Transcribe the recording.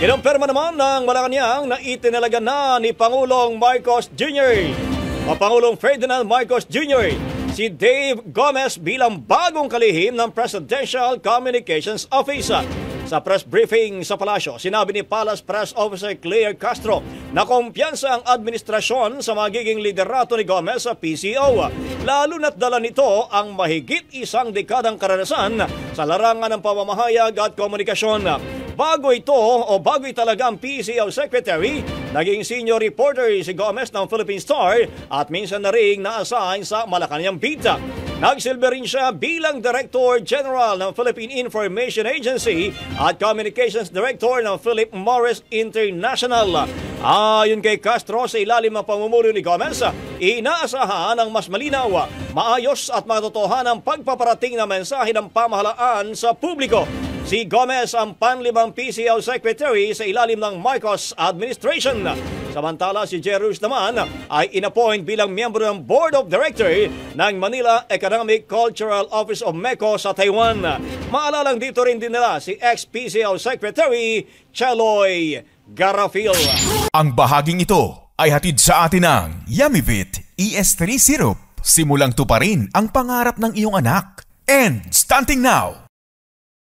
Kinumpirma naman ng Malacanang na itinalaga na ni Pangulong Marcos Jr. o Pangulong Ferdinand Marcos Jr. si Dave Gomez bilang bagong kalihim ng Presidential Communications Office. Sa press briefing sa palasyo, sinabi ni Palace Press Officer Claire Castro na kumpiyansa ang administrasyon sa magiging liderato ni Gomez sa PCO, lalo na't dala nito ang mahigit isang dekadang karanasan sa larangan ng pamamahayag at komunikasyon. Bago talaga ang PCO Secretary, naging senior reporter si Gomez ng Philippine Star at minsan na rin na-assign sa Malacanang Beat. Nagsilbi rin siya bilang Director General ng Philippine Information Agency at Communications Director ng Philip Morris International. Ayon kay Castro, sa ilalim ng pamumuno ni Gomez, inaasahan ang mas malinaw, maayos at matotohanang pagpaparating na mensahe ng pamahalaan sa publiko. Si Gomez ang panlimang PCO Secretary sa ilalim ng Marcos Administration. Samantala, si Jerus naman ay inappoint bilang miyembro ng Board of Directors ng Manila Economic Cultural Office of MECO sa Taiwan. Maalalang dito rin din nila si ex-PCO Secretary Cheloy Garafil. Ang bahaging ito ay hatid sa atin ng Yummyvit ES3 Syrup. Simulang tuparin ang pangarap ng iyong anak. And starting now!